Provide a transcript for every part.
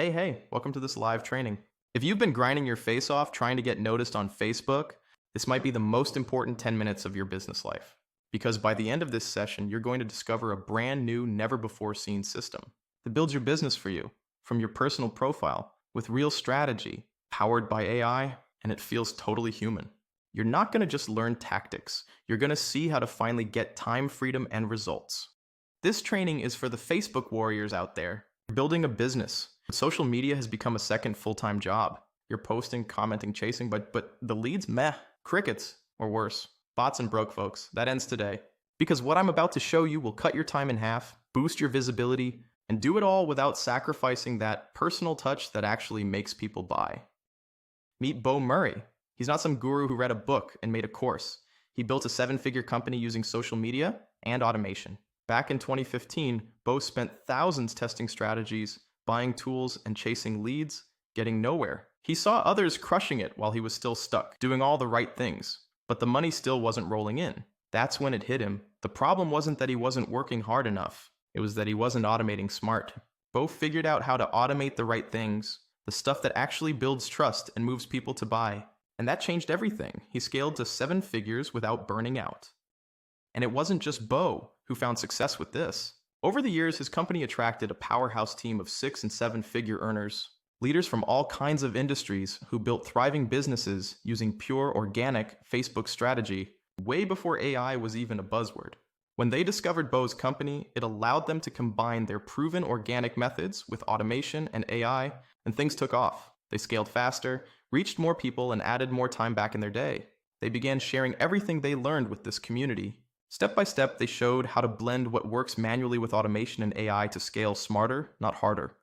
Hey, welcome to this live training. If you've been grinding your face off trying to get noticed on Facebook, this might be the most important 10 minutes of your business life. Because by the end of this session, you're going to discover a brand new, never before seen system that builds your business for you from your personal profile with real strategy, powered by AI, and it feels totally human. You're not going to just learn tactics. You're going to see how to finally get time freedom and results. This training is for the Facebook warriors out there. You're building a business. Social media has become a second full-time job. You're posting, commenting, chasing, but the leads, meh, crickets, or worse. Bots and broke folks. That ends today. Because what I'm about to show you will cut your time in half, boost your visibility, and do it all without sacrificing that personal touch that actually makes people buy. Meet Bo Murray. He's not some guru who read a book and made a course. He built a 7-figure company using social media and automation. Back in 2015, Bo spent thousands testing strategies, buying tools, and chasing leads, getting nowhere. He saw others crushing it while he was still stuck, doing all the right things, but the money still wasn't rolling in. That's when it hit him. The problem wasn't that he wasn't working hard enough. It was that he wasn't automating smart. Bo figured out how to automate the right things, the stuff that actually builds trust and moves people to buy. And that changed everything. He scaled to 7 figures without burning out. And it wasn't just Bo who found success with this. Over the years, his company attracted a powerhouse team of 6- and 7-figure earners, leaders from all kinds of industries who built thriving businesses using pure organic Facebook strategy way before AI was even a buzzword. When they discovered Bo's company, it allowed them to combine their proven organic methods with automation and AI, and things took off. They scaled faster, reached more people, and added more time back in their day. They began sharing everything they learned with this community. Step by step, they showed how to blend what works manually with automation and AI to scale smarter, not harder.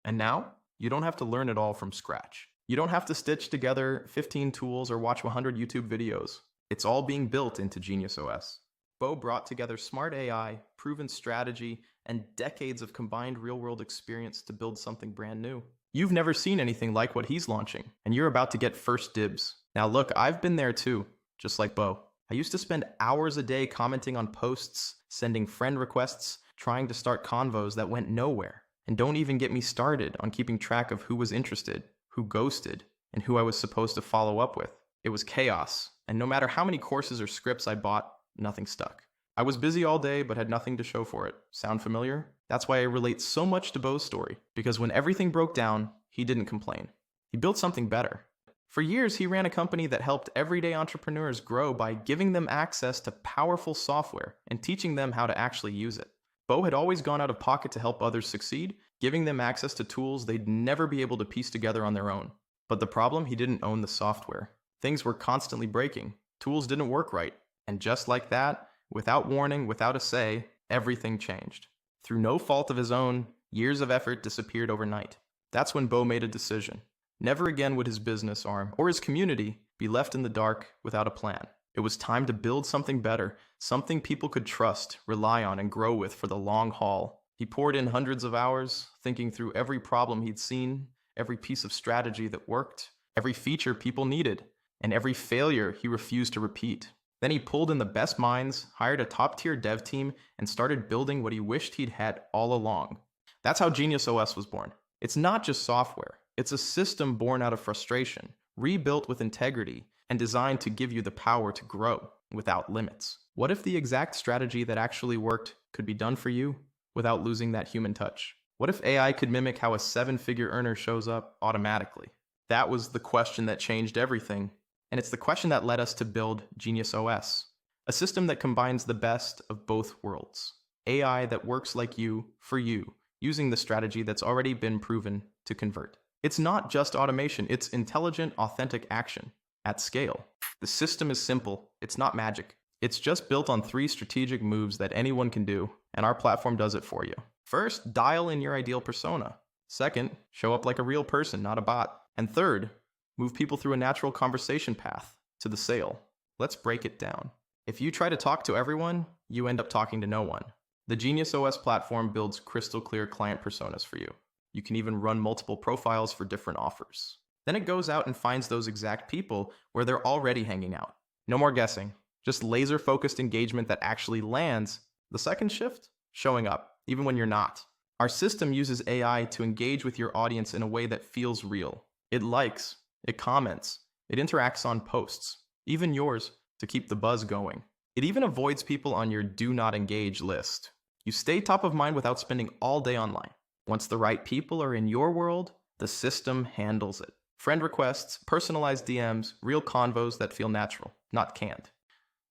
And now, you don't have to learn it all from scratch. You don't have to stitch together 15 tools or watch 100 YouTube videos. It's all being built into GeniusOS. Bo brought together smart AI, proven strategy, and decades of combined real-world experience to build something brand new. You've never seen anything like what he's launching, and you're about to get first dibs. Now look, I've been there too, just like Bo. I used to spend hours a day commenting on posts, sending friend requests, trying to start convos that went nowhere. And don't even get me started on keeping track of who was interested, who ghosted, and who I was supposed to follow up with. It was chaos, and no matter how many courses or scripts I bought, nothing stuck. I was busy all day but had nothing to show for it. Sound familiar? That's why I relate so much to Bo's story, because when everything broke down, he didn't complain. He built something better. For years, he ran a company that helped everyday entrepreneurs grow by giving them access to powerful software and teaching them how to actually use it. Bo had always gone out of pocket to help others succeed, giving them access to tools they'd never be able to piece together on their own. But the problem, he didn't own the software. Things were constantly breaking. Tools didn't work right. And just like that, without warning, without a say, everything changed. Through no fault of his own, years of effort disappeared overnight. That's when Bo made a decision. Never again would his business arm, or his community, be left in the dark without a plan. It was time to build something better, something people could trust, rely on, and grow with for the long haul. He poured in hundreds of hours, thinking through every problem he'd seen, every piece of strategy that worked, every feature people needed, and every failure he refused to repeat. Then he pulled in the best minds, hired a top-tier dev team, and started building what he wished he'd had all along. That's how GeniusOS was born. It's not just software. It's a system born out of frustration, rebuilt with integrity, and designed to give you the power to grow without limits. What if the exact strategy that actually worked could be done for you without losing that human touch? What if AI could mimic how a 7-figure earner shows up automatically? That was the question that changed everything, and it's the question that led us to build GeniusOS, a system that combines the best of both worlds. AI that works like you, for you, using the strategy that's already been proven to convert. It's not just automation, it's intelligent, authentic action at scale. The system is simple, it's not magic. It's just built on 3 strategic moves that anyone can do, and our platform does it for you. First, dial in your ideal persona. Second, show up like a real person, not a bot. And third, move people through a natural conversation path to the sale. Let's break it down. If you try to talk to everyone, you end up talking to no one. The GeniusOS platform builds crystal clear client personas for you. You can even run multiple profiles for different offers. Then it goes out and finds those exact people where they're already hanging out. No more guessing, just laser-focused engagement that actually lands. The second shift? Showing up, even when you're not. Our system uses AI to engage with your audience in a way that feels real. It likes, it comments, it interacts on posts, even yours, to keep the buzz going. It even avoids people on your do not engage list. You stay top of mind without spending all day online. Once the right people are in your world, the system handles it. Friend requests, personalized DMs, real convos that feel natural, not canned.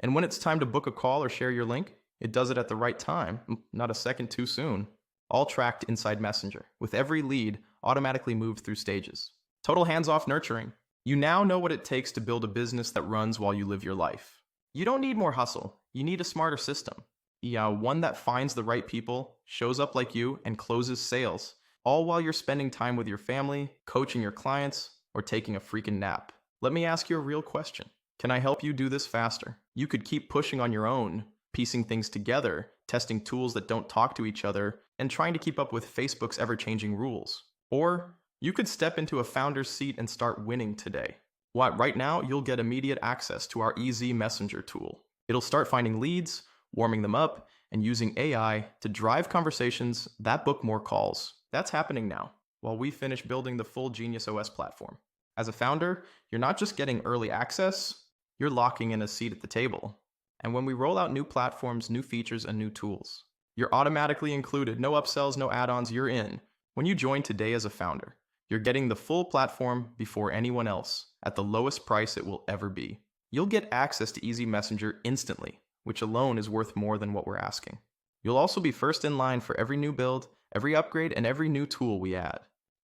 And when it's time to book a call or share your link, it does it at the right time, not a second too soon. All tracked inside Messenger, with every lead automatically moved through stages. Total hands-off nurturing. You now know what it takes to build a business that runs while you live your life. You don't need more hustle. You need a smarter system. Yeah, one that finds the right people, shows up like you, and closes sales, all while you're spending time with your family, coaching your clients, or taking a freaking nap. Let me ask you a real question. Can I help you do this faster? You could keep pushing on your own, piecing things together, testing tools that don't talk to each other, and trying to keep up with Facebook's ever-changing rules. Or you could step into a founder's seat and start winning today. Right now, you'll get immediate access to our Easy Messenger tool. It'll start finding leads, warming them up, and using AI to drive conversations that book more calls. That's happening now, while we finish building the full GeniusOS platform. As a founder, you're not just getting early access, you're locking in a seat at the table. And when we roll out new platforms, new features, and new tools, you're automatically included. No upsells, no add-ons, you're in. When you join today as a founder, you're getting the full platform before anyone else, at the lowest price it will ever be. You'll get access to Easy Messenger instantly, which alone is worth more than what we're asking. You'll also be first in line for every new build, every upgrade, and every new tool we add.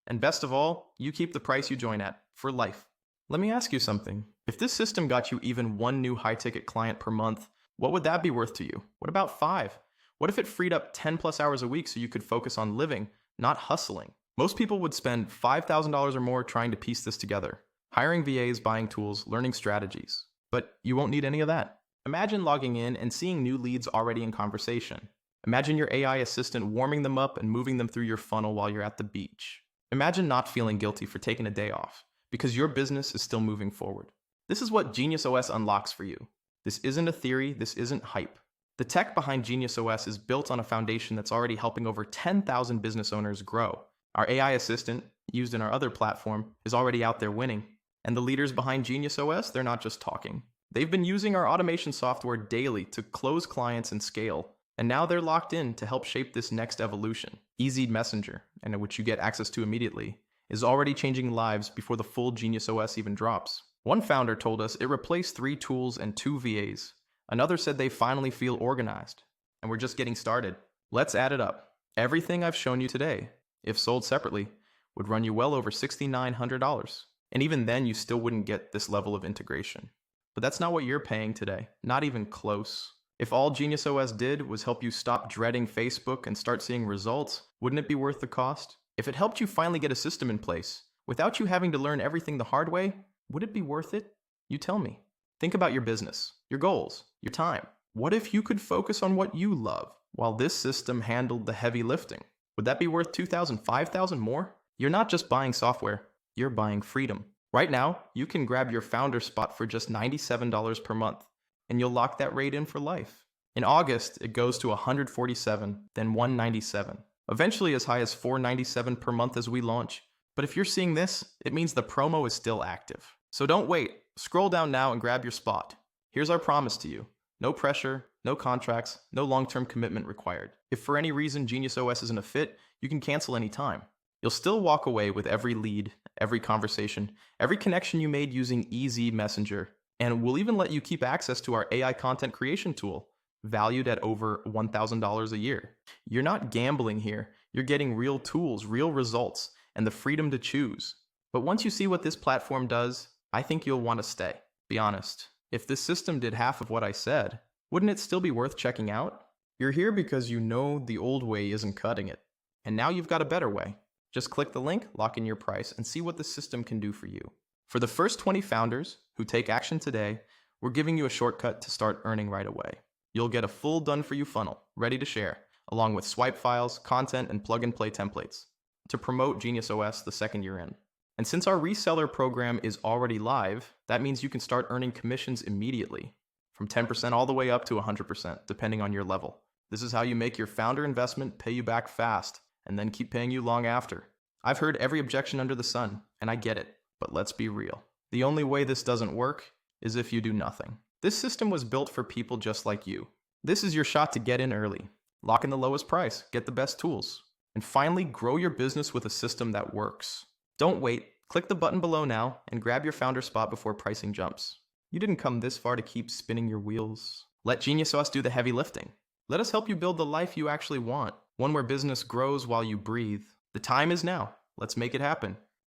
And best of all, you keep the price you join at, for life. Let me ask you something. If this system got you even one new high-ticket client per month, what would that be worth to you? What about 5? What if it freed up 10 plus hours a week so you could focus on living, not hustling? Most people would spend $5,000 or more trying to piece this together. Hiring VAs, buying tools, learning strategies. But you won't need any of that. Imagine logging in and seeing new leads already in conversation. Imagine your AI assistant warming them up and moving them through your funnel while you're at the beach. Imagine not feeling guilty for taking a day off, because your business is still moving forward. This is what GeniusOS unlocks for you. This isn't a theory, this isn't hype. The tech behind GeniusOS is built on a foundation that's already helping over 10,000 business owners grow. Our AI assistant, used in our other platform, is already out there winning. And the leaders behind GeniusOS, they're not just talking. They've been using our automation software daily to close clients and scale. And now they're locked in to help shape this next evolution. Easy Messenger, and which you get access to immediately, is already changing lives before the full GeniusOS even drops. One founder told us it replaced 3 tools and 2 VAs. Another said they finally feel organized. And we're just getting started. Let's add it up. Everything I've shown you today, if sold separately, would run you well over $6,900. And even then, you still wouldn't get this level of integration. But that's not what you're paying today. Not even close. If all GeniusOS did was help you stop dreading Facebook and start seeing results, wouldn't it be worth the cost? If it helped you finally get a system in place, without you having to learn everything the hard way, would it be worth it? You tell me. Think about your business, your goals, your time. What if you could focus on what you love, while this system handled the heavy lifting? Would that be worth $2,000, $5,000 more? You're not just buying software, you're buying freedom. Right now, you can grab your founder spot for just $97 per month, and you'll lock that rate in for life. In August, it goes to $147, then $197. Eventually as high as $497 per month as we launch. But if you're seeing this, it means the promo is still active. So don't wait. Scroll down now and grab your spot. Here's our promise to you. No pressure, no contracts, no long-term commitment required. If for any reason GeniusOS isn't a fit, you can cancel anytime. You'll still walk away with every lead, every conversation, every connection you made using Easy Messenger. And we'll even let you keep access to our AI content creation tool, valued at over $1,000 a year. You're not gambling here. You're getting real tools, real results, and the freedom to choose. But once you see what this platform does, I think you'll want to stay. Be honest. If this system did half of what I said, wouldn't it still be worth checking out? You're here because you know the old way isn't cutting it. And now you've got a better way. Just click the link, lock in your price, and see what the system can do for you. For the first 20 founders who take action today, we're giving you a shortcut to start earning right away. You'll get a full done-for-you funnel, ready to share, along with swipe files, content, and plug-and-play templates to promote GeniusOS the second you're in. And since our reseller program is already live, that means you can start earning commissions immediately, from 10% all the way up to 100%, depending on your level. This is how you make your founder investment pay you back fast and then keep paying you long after. I've heard every objection under the sun, and I get it, but let's be real. The only way this doesn't work is if you do nothing. This system was built for people just like you. This is your shot to get in early, lock in the lowest price, get the best tools, and finally grow your business with a system that works. Don't wait. Click the button below now and grab your founder spot before pricing jumps. You didn't come this far to keep spinning your wheels. Let GeniusOS do the heavy lifting. Let us help you build the life you actually want, one where business grows while you breathe. The time is now. Let's make it happen.